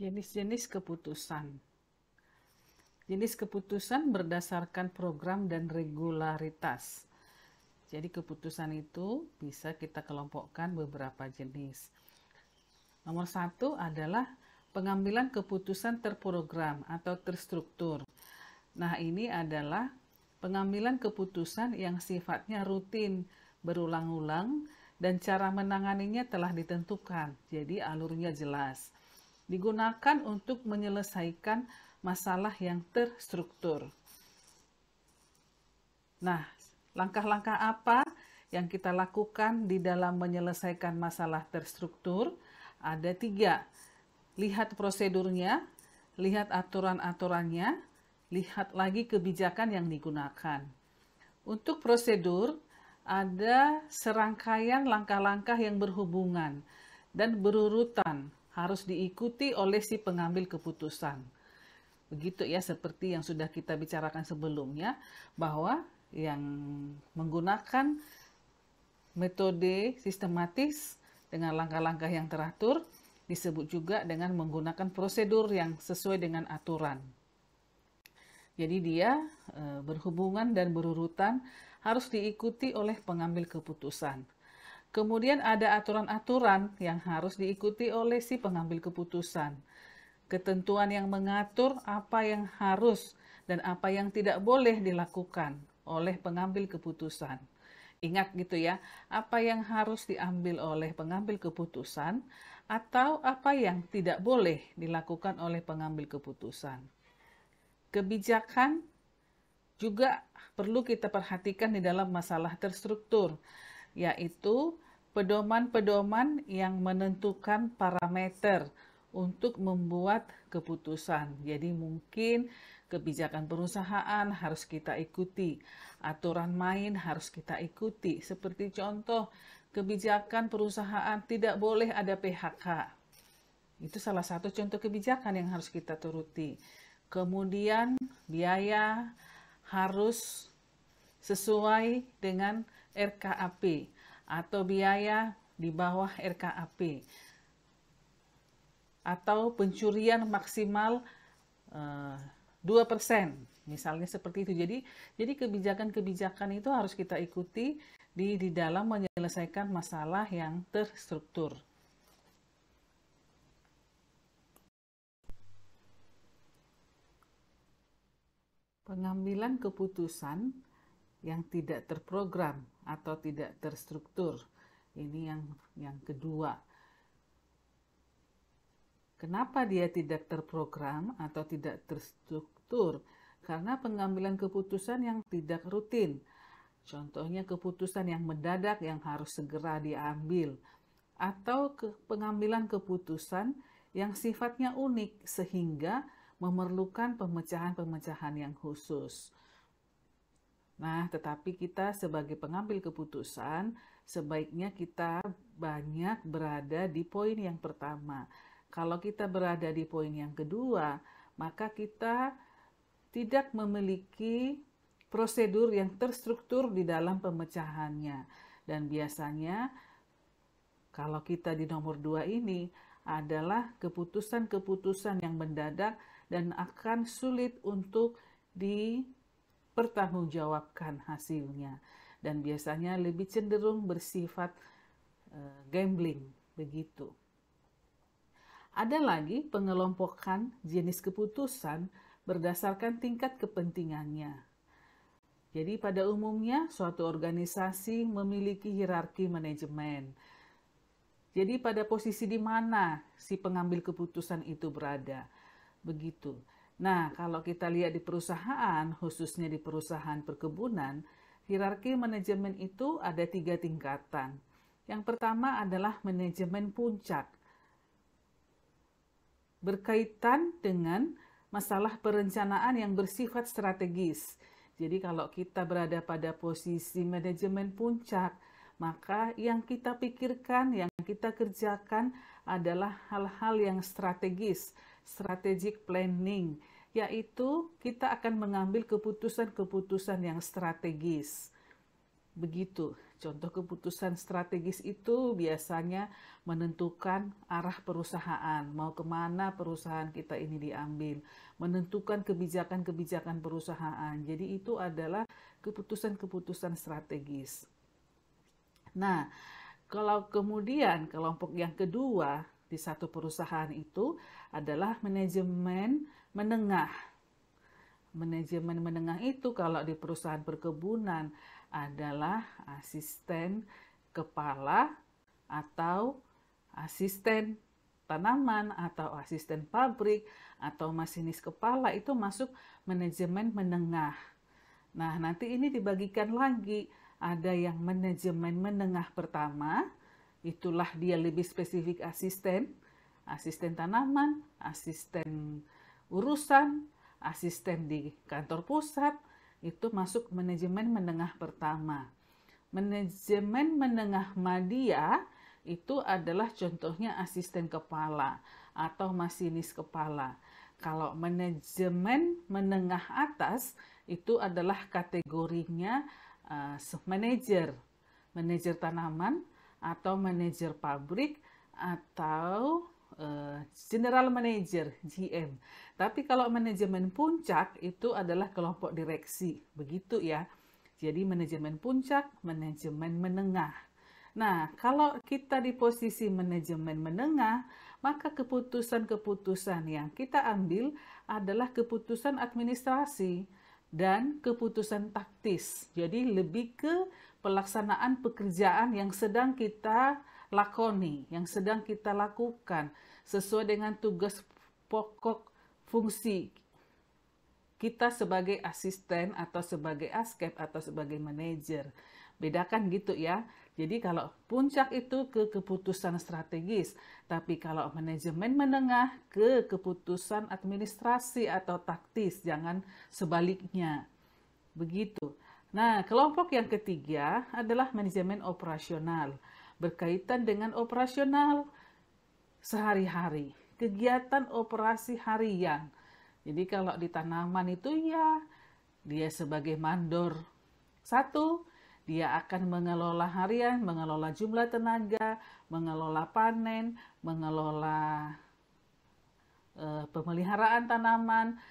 Jenis-jenis keputusan. Jenis keputusan berdasarkan program dan regularitas. Jadi keputusan itu bisa kita kelompokkan beberapa jenis. Nomor satu adalah pengambilan keputusan terprogram atau terstruktur. Nah, ini adalah pengambilan keputusan yang sifatnya rutin, berulang-ulang, dan cara menanganinya telah ditentukan, jadi alurnya jelas. Digunakan untuk menyelesaikan masalah yang terstruktur. Nah, langkah-langkah apa yang kita lakukan di dalam menyelesaikan masalah terstruktur? Ada 3. Lihat prosedurnya, lihat aturan-aturannya, lihat lagi kebijakan yang digunakan. Untuk prosedur, ada serangkaian langkah-langkah yang berhubungan dan berurutan, harus diikuti oleh si pengambil keputusan. Begitu ya, seperti yang sudah kita bicarakan sebelumnya, bahwa yang menggunakan metode sistematis dengan langkah-langkah yang teratur disebut juga dengan menggunakan prosedur yang sesuai dengan aturan. Jadi dia berhubungan dan berurutan, harus diikuti oleh pengambil keputusan. Kemudian ada aturan-aturan yang harus diikuti oleh si pengambil keputusan. Ketentuan yang mengatur apa yang harus dan apa yang tidak boleh dilakukan oleh pengambil keputusan. Ingat gitu ya, apa yang harus diambil oleh pengambil keputusan atau apa yang tidak boleh dilakukan oleh pengambil keputusan. Kebijakan juga perlu kita perhatikan di dalam masalah terstruktur, yaitu pedoman-pedoman yang menentukan parameter untuk membuat keputusan. Jadi mungkin kebijakan perusahaan harus kita ikuti, aturan main harus kita ikuti. Seperti contoh, kebijakan perusahaan tidak boleh ada PHK. Itu salah satu contoh kebijakan yang harus kita turuti. Kemudian biaya harus sesuai dengan RKAP atau biaya di bawah RKAP atau pencurian maksimal 2%, misalnya seperti itu. Jadi kebijakan-kebijakan itu harus kita ikuti di dalam menyelesaikan masalah yang terstruktur. Pengambilan keputusan yang tidak terprogram atau tidak terstruktur. Ini yang kedua. Kenapa dia tidak terprogram atau tidak terstruktur? Karena pengambilan keputusan yang tidak rutin. Contohnya keputusan yang mendadak yang harus segera diambil. Atau pengambilan keputusan yang sifatnya unik sehingga memerlukan pemecahan-pemecahan yang khusus. Nah, tetapi kita sebagai pengambil keputusan, sebaiknya kita banyak berada di poin yang pertama. Kalau kita berada di poin yang kedua, maka kita tidak memiliki prosedur yang terstruktur di dalam pemecahannya. Dan biasanya, kalau kita di nomor 2 ini, adalah keputusan-keputusan yang mendadak dan akan sulit untuk dipertanggungjawabkan hasilnya, dan biasanya lebih cenderung bersifat gambling begitu. Ada lagi pengelompokan jenis keputusan berdasarkan tingkat kepentingannya. Jadi pada umumnya suatu organisasi memiliki hierarki manajemen. Jadi pada posisi di mana si pengambil keputusan itu berada. Begitu. Nah, kalau kita lihat di perusahaan, khususnya di perusahaan perkebunan, hierarki manajemen itu ada 3 tingkatan. Yang pertama adalah manajemen puncak. Berkaitan dengan masalah perencanaan yang bersifat strategis. Jadi kalau kita berada pada posisi manajemen puncak, maka yang kita pikirkan, yang kita kerjakan adalah hal-hal yang strategis, strategic planning, yaitu kita akan mengambil keputusan-keputusan yang strategis. Begitu. Contoh keputusan strategis itu biasanya menentukan arah perusahaan, mau kemana perusahaan kita ini diambil, menentukan kebijakan-kebijakan perusahaan. Jadi itu adalah keputusan-keputusan strategis. Nah, kalau kemudian kelompok yang kedua di satu perusahaan itu adalah manajemen menengah. Manajemen menengah itu kalau di perusahaan perkebunan adalah asisten kepala atau asisten tanaman atau asisten pabrik atau masinis kepala, itu masuk manajemen menengah. Nah, nanti ini dibagikan lagi. Ada yang manajemen menengah pertama, itulah dia lebih spesifik asisten, asisten tanaman, asisten urusan, asisten di kantor pusat, itu masuk manajemen menengah pertama. Manajemen menengah media itu adalah contohnya asisten kepala atau masinis kepala. Kalau manajemen menengah atas itu adalah kategorinya manajer, manajer tanaman atau manajer pabrik atau general manager GM. Tapi kalau manajemen puncak itu adalah kelompok direksi, begitu ya. Jadi manajemen puncak, manajemen menengah. Nah, kalau kita di posisi manajemen menengah, maka keputusan-keputusan yang kita ambil adalah keputusan administrasi dan keputusan taktis. Jadi lebih ke pelaksanaan pekerjaan yang sedang kita lakoni, yang sedang kita lakukan sesuai dengan tugas pokok fungsi kita sebagai asisten atau sebagai askep atau sebagai manajer. Bedakan gitu ya. Jadi kalau puncak itu ke keputusan strategis, tapi kalau manajemen menengah ke keputusan administrasi atau taktis, jangan sebaliknya. Begitu. Nah, kelompok yang ketiga adalah manajemen operasional, berkaitan dengan operasional sehari-hari, kegiatan operasi harian. Jadi kalau di tanaman itu ya dia sebagai mandor. Satu, dia akan mengelola harian, mengelola jumlah tenaga, mengelola panen, mengelola pemeliharaan tanaman.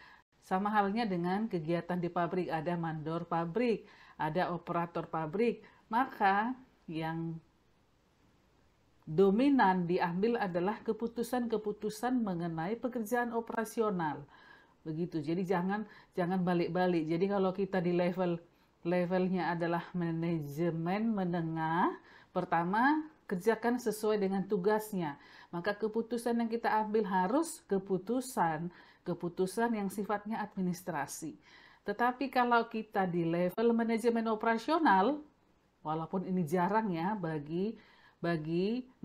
Sama halnya dengan kegiatan di pabrik, ada mandor pabrik, ada operator pabrik. Maka yang dominan diambil adalah keputusan-keputusan mengenai pekerjaan operasional. Begitu. Jadi jangan balik-balik. Jadi kalau kita di levelnya adalah manajemen menengah, pertama kerjakan sesuai dengan tugasnya. Maka keputusan yang kita ambil harus keputusan yang sifatnya administrasi. Tetapi kalau kita di level manajemen operasional, walaupun ini jarang ya bagi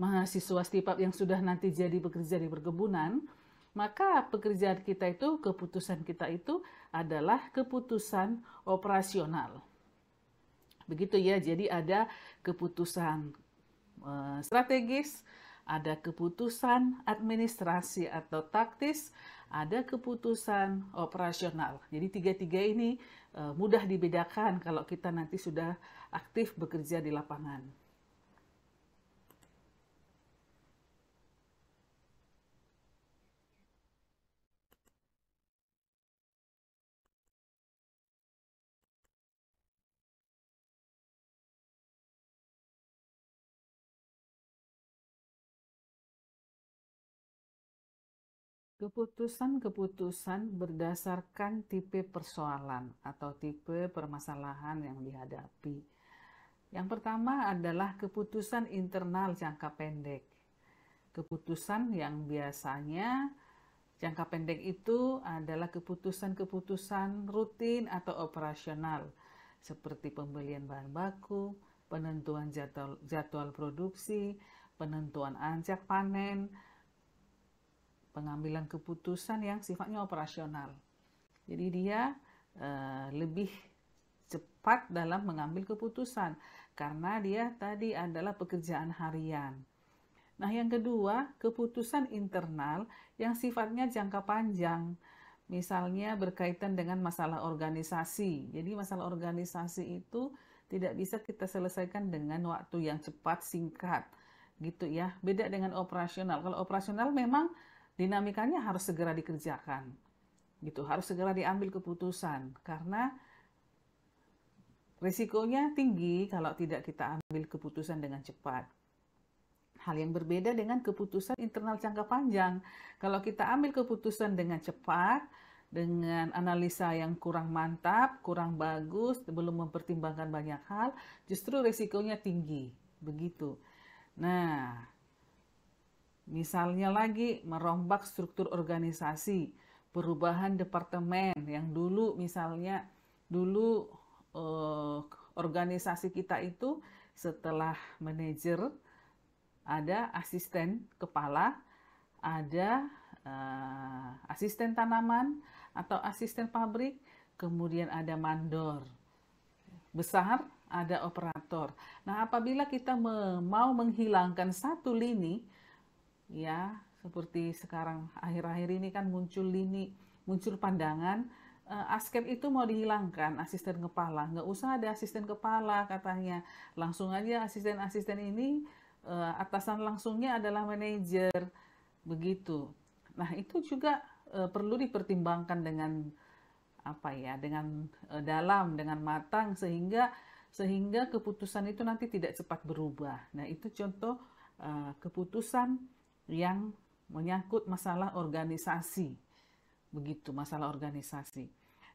mahasiswa stipap yang sudah nanti jadi bekerja di perkebunan, maka pekerjaan kita itu, keputusan kita itu adalah keputusan operasional. Begitu ya, jadi ada keputusan strategis, ada keputusan administrasi atau taktis, ada keputusan operasional. Jadi tiga-tiga ini mudah dibedakan kalau kita nanti sudah aktif bekerja di lapangan. Keputusan-keputusan berdasarkan tipe persoalan atau tipe permasalahan yang dihadapi. Yang pertama adalah keputusan internal jangka pendek. Keputusan yang biasanya jangka pendek itu adalah keputusan-keputusan rutin atau operasional, seperti pembelian bahan baku, penentuan jadwal produksi, penentuan ajak panen, pengambilan keputusan yang sifatnya operasional. Jadi dia lebih cepat dalam mengambil keputusan karena dia tadi adalah pekerjaan harian. Nah, yang kedua, keputusan internal yang sifatnya jangka panjang. Misalnya berkaitan dengan masalah organisasi. Jadi masalah organisasi itu tidak bisa kita selesaikan dengan waktu yang cepat, singkat, gitu ya. Beda dengan operasional. Kalau operasional memang dinamikanya harus segera dikerjakan, gitu. Harus segera diambil keputusan karena risikonya tinggi kalau tidak kita ambil keputusan dengan cepat. Hal yang berbeda dengan keputusan internal jangka panjang. Kalau kita ambil keputusan dengan cepat, dengan analisa yang kurang mantap, kurang bagus, belum mempertimbangkan banyak hal, justru risikonya tinggi. Begitu. Nah, misalnya lagi merombak struktur organisasi, perubahan departemen yang dulu misalnya organisasi kita itu setelah manajer ada asisten kepala, ada asisten tanaman atau asisten pabrik, kemudian ada mandor. Besar ada operator. Nah, apabila kita mau menghilangkan satu lini, ya seperti sekarang akhir-akhir ini kan muncul pandangan ASKEP itu mau dihilangkan, asisten kepala. Nggak usah ada asisten kepala katanya. Langsung aja asisten-asisten ini atasan langsungnya adalah manajer, begitu. Nah, itu juga perlu dipertimbangkan dengan dalam, dengan matang sehingga keputusan itu nanti tidak cepat berubah. Nah, itu contoh keputusan yang menyangkut masalah organisasi. Begitu, masalah organisasi.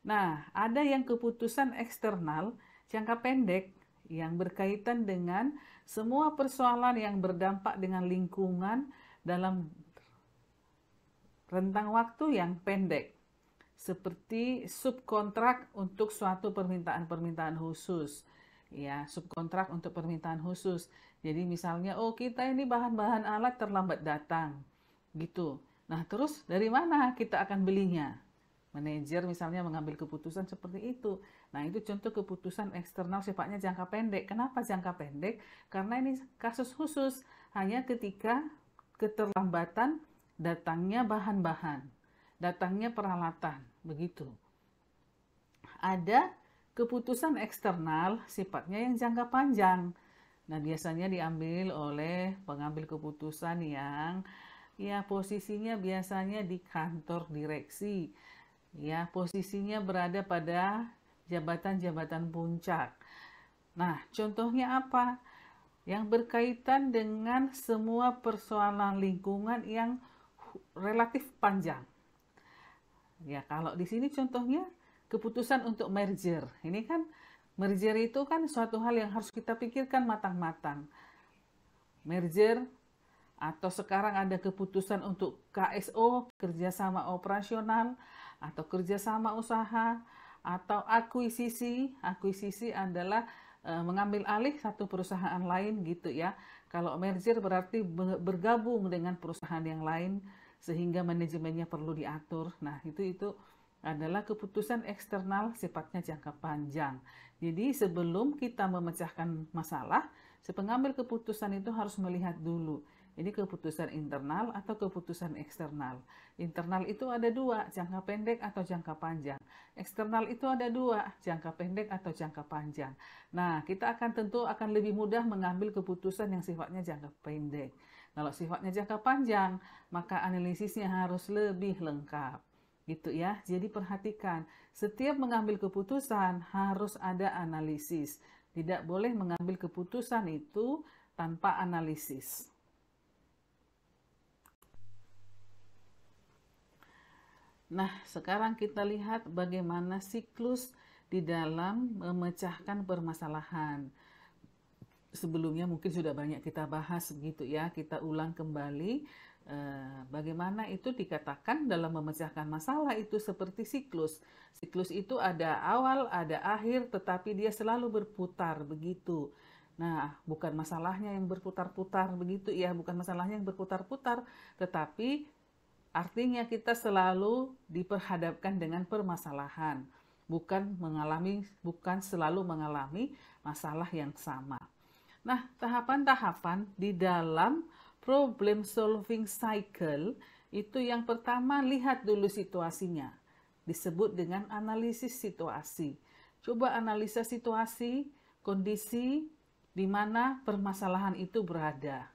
Nah, ada yang keputusan eksternal jangka pendek yang berkaitan dengan semua persoalan yang berdampak dengan lingkungan dalam rentang waktu yang pendek, seperti subkontrak untuk suatu permintaan khusus, ya, subkontrak untuk permintaan khusus. Jadi misalnya, oh kita ini bahan-bahan alat terlambat datang, gitu. Nah, terus dari mana kita akan belinya? Manajer misalnya mengambil keputusan seperti itu. Nah, itu contoh keputusan eksternal sifatnya jangka pendek. Kenapa jangka pendek? Karena ini kasus khusus, hanya ketika keterlambatan datangnya bahan-bahan, datangnya peralatan, begitu. Ada keputusan eksternal sifatnya yang jangka panjang. Nah, biasanya diambil oleh pengambil keputusan yang ya posisinya biasanya di kantor direksi. Ya, posisinya berada pada jabatan-jabatan puncak. Nah, contohnya apa? Yang berkaitan dengan semua persoalan lingkungan yang relatif panjang. Ya, kalau di sini contohnya keputusan untuk merger. Ini kan merger itu kan suatu hal yang harus kita pikirkan matang-matang. Merger atau sekarang ada keputusan untuk KSO, kerjasama operasional, atau kerjasama usaha, atau akuisisi. Akuisisi adalah mengambil alih satu perusahaan lain, gitu ya. Kalau merger berarti bergabung dengan perusahaan yang lain sehingga manajemennya perlu diatur. Nah, itu adalah keputusan eksternal sifatnya jangka panjang. Jadi sebelum kita memecahkan masalah, si pengambil keputusan itu harus melihat dulu. Ini keputusan internal atau keputusan eksternal. Internal itu ada dua, jangka pendek atau jangka panjang. Eksternal itu ada dua, jangka pendek atau jangka panjang. Nah, kita tentu akan lebih mudah mengambil keputusan yang sifatnya jangka pendek. Kalau sifatnya jangka panjang, maka analisisnya harus lebih lengkap. Gitu ya. Jadi perhatikan, setiap mengambil keputusan harus ada analisis. Tidak boleh mengambil keputusan itu tanpa analisis. Nah, sekarang kita lihat bagaimana siklus di dalam memecahkan permasalahan. Sebelumnya mungkin sudah banyak kita bahas gitu ya, kita ulang kembali bagaimana itu dikatakan dalam memecahkan masalah itu seperti siklus. Siklus itu ada awal, ada akhir, tetapi dia selalu berputar begitu. Nah, bukan masalahnya yang berputar-putar begitu ya, bukan masalahnya yang berputar-putar, tetapi artinya kita selalu diperhadapkan dengan permasalahan, bukan selalu mengalami masalah yang sama. Nah, tahapan-tahapan di dalam problem solving cycle itu yang pertama lihat dulu situasinya. Disebut dengan analisis situasi. Coba analisa situasi, kondisi di mana permasalahan itu berada.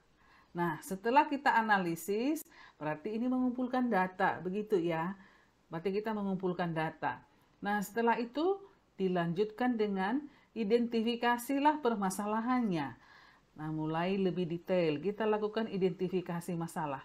Nah, setelah kita analisis, berarti ini mengumpulkan data, begitu ya. Berarti kita mengumpulkan data. Nah, setelah itu dilanjutkan dengan identifikasilah permasalahannya. Nah, mulai lebih detail, kita lakukan identifikasi masalah.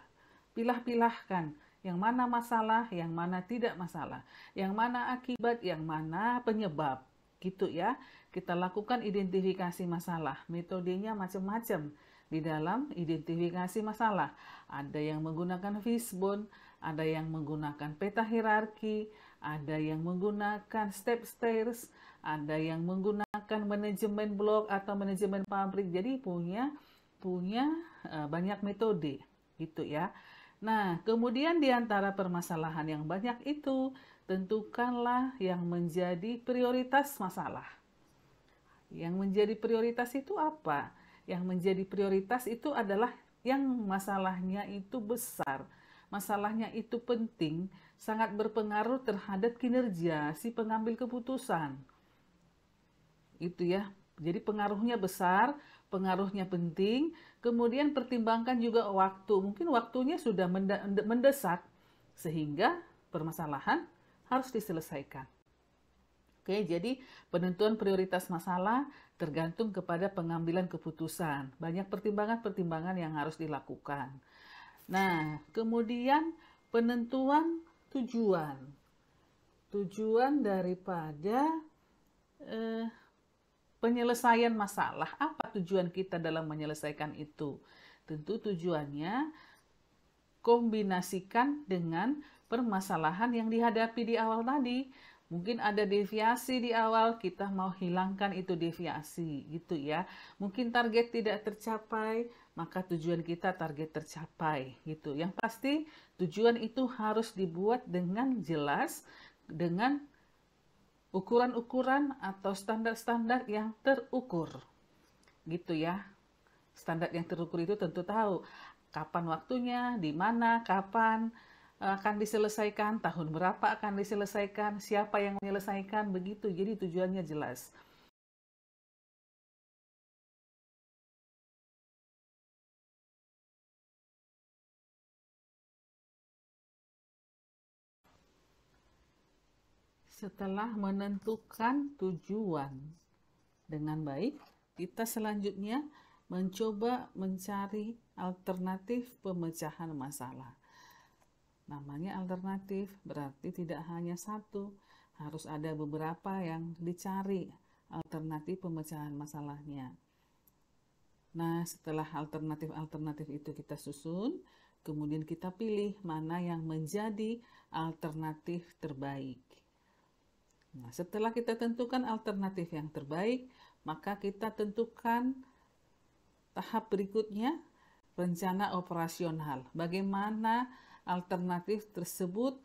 Pilah-pilahkan yang mana masalah, yang mana tidak masalah, yang mana akibat, yang mana penyebab. Gitu ya. Kita lakukan identifikasi masalah. Metodenya macam-macam di dalam identifikasi masalah. Ada yang menggunakan fishbone, ada yang menggunakan peta hierarki, ada yang menggunakan step stairs, ada yang menggunakan manajemen blok atau manajemen pabrik. Jadi punya banyak metode gitu ya. Nah, kemudian di antara permasalahan yang banyak itu, tentukanlah yang menjadi prioritas masalah. Yang menjadi prioritas itu apa? Yang menjadi prioritas itu adalah yang masalahnya itu besar, masalahnya itu penting, sangat berpengaruh terhadap kinerja si pengambil keputusan. Itu ya. Jadi pengaruhnya besar, pengaruhnya penting, kemudian pertimbangkan juga waktu. Mungkin waktunya sudah mendesak, sehingga permasalahan harus diselesaikan. Oke, jadi penentuan prioritas masalah tergantung kepada pengambilan keputusan. Banyak pertimbangan-pertimbangan yang harus dilakukan. Nah, kemudian penentuan tujuan. Tujuan daripada penyelesaian masalah. Apa tujuan kita dalam menyelesaikan itu? Tentu tujuannya kombinasikan dengan permasalahan yang dihadapi di awal tadi. Mungkin ada deviasi di awal, kita mau hilangkan itu deviasi gitu ya. Mungkin target tidak tercapai, maka tujuan kita target tercapai gitu. Yang pasti tujuan itu harus dibuat dengan jelas, dengan ukuran-ukuran atau standar-standar yang terukur gitu ya. Standar yang terukur itu tentu tahu kapan waktunya, di mana, kapan akan diselesaikan, tahun berapa akan diselesaikan, siapa yang menyelesaikan, begitu. Jadi tujuannya jelas. Setelah menentukan tujuan dengan baik, kita selanjutnya mencoba mencari alternatif pemecahan masalah. Namanya alternatif, berarti tidak hanya satu, harus ada beberapa yang dicari alternatif pemecahan masalahnya. Nah, setelah alternatif-alternatif itu kita susun, kemudian kita pilih mana yang menjadi alternatif terbaik. Nah, setelah kita tentukan alternatif yang terbaik, maka kita tentukan tahap berikutnya, rencana operasional. Bagaimana alternatif tersebut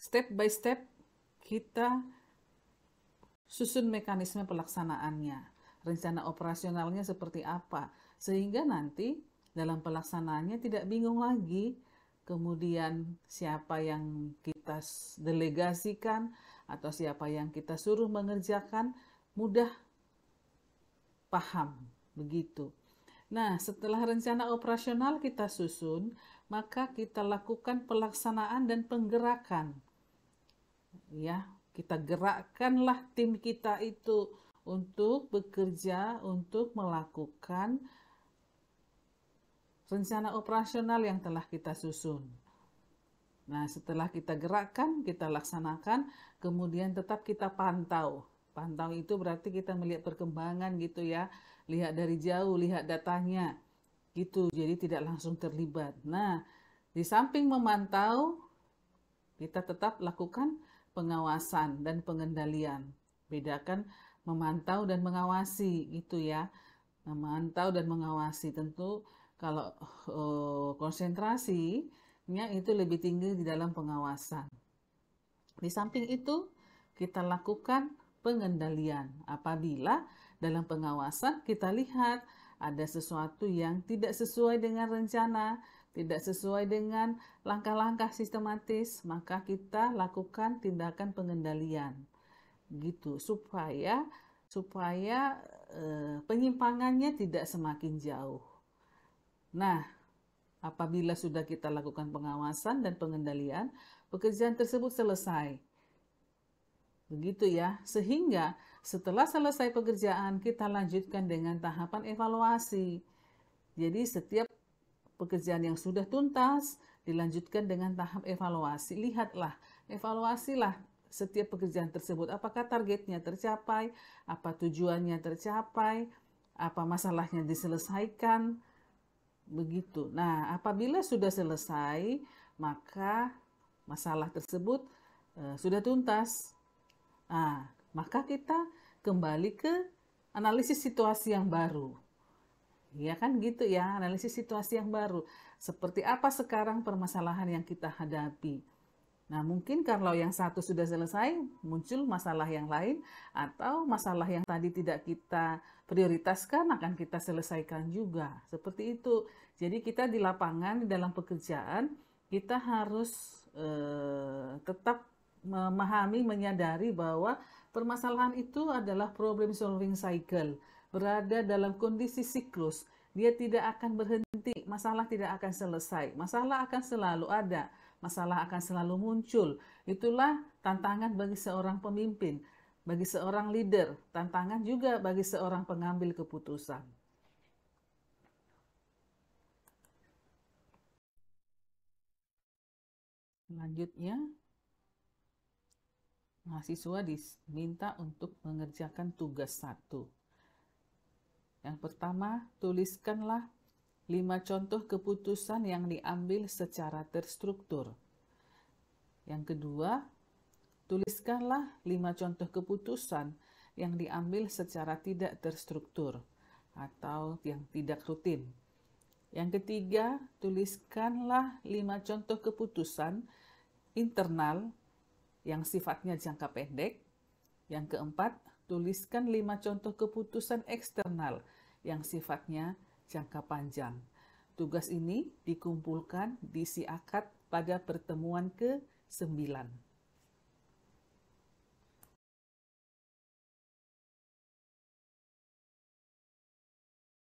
step by step kita susun mekanisme pelaksanaannya. Rencana operasionalnya seperti apa, sehingga nanti dalam pelaksanaannya tidak bingung lagi. Kemudian siapa yang kita delegasikan atau siapa yang kita suruh mengerjakan, mudah paham begitu. Nah, setelah rencana operasional kita susun, maka kita lakukan pelaksanaan dan penggerakan. Ya, kita gerakkanlah tim kita itu untuk bekerja, untuk melakukan rencana operasional yang telah kita susun. Nah, setelah kita gerakkan, kita laksanakan, kemudian tetap kita pantau. Pantau itu berarti kita melihat perkembangan gitu ya, lihat dari jauh, lihat datanya gitu, jadi tidak langsung terlibat. Nah, di samping memantau, kita tetap lakukan pengawasan dan pengendalian. Bedakan memantau dan mengawasi gitu ya. Memantau dan mengawasi, tentu kalau konsentrasinya itu lebih tinggi di dalam pengawasan. Di samping itu, kita lakukan pengendalian. Apabila dalam pengawasan kita lihat ada sesuatu yang tidak sesuai dengan rencana, tidak sesuai dengan langkah-langkah sistematis, maka kita lakukan tindakan pengendalian. Gitu, supaya penyimpangannya tidak semakin jauh. Nah, apabila sudah kita lakukan pengawasan dan pengendalian, pekerjaan tersebut selesai. Begitu ya, sehingga setelah selesai pekerjaan kita lanjutkan dengan tahapan evaluasi. Jadi setiap pekerjaan yang sudah tuntas dilanjutkan dengan tahap evaluasi. Lihatlah, evaluasilah setiap pekerjaan tersebut. Apakah targetnya tercapai, apa tujuannya tercapai, apa masalahnya diselesaikan, begitu. Nah, apabila sudah selesai, maka masalah tersebut sudah tuntas. Nah, maka kita kembali ke analisis situasi yang baru. Ya kan gitu ya, analisis situasi yang baru. Seperti apa sekarang permasalahan yang kita hadapi. Nah, mungkin kalau yang satu sudah selesai, muncul masalah yang lain, atau masalah yang tadi tidak kita prioritaskan akan kita selesaikan juga. Seperti itu. Jadi kita di lapangan, di dalam pekerjaan, kita harus tetap memahami, menyadari bahwa permasalahan itu adalah problem solving cycle, berada dalam kondisi siklus. Dia tidak akan berhenti, masalah tidak akan selesai, masalah akan selalu ada, masalah akan selalu muncul. Itulah tantangan bagi seorang pemimpin, bagi seorang leader, tantangan juga bagi seorang pengambil keputusan. Selanjutnya, mahasiswa diminta untuk mengerjakan tugas 1. Yang pertama, tuliskanlah 5 contoh keputusan yang diambil secara terstruktur. Yang kedua, tuliskanlah 5 contoh keputusan yang diambil secara tidak terstruktur atau yang tidak rutin. Yang ketiga, tuliskanlah 5 contoh keputusan internal yang sifatnya jangka pendek. Yang keempat, tuliskan 5 contoh keputusan eksternal yang sifatnya jangka panjang. Tugas ini dikumpulkan, diisi akad pada pertemuan ke-9.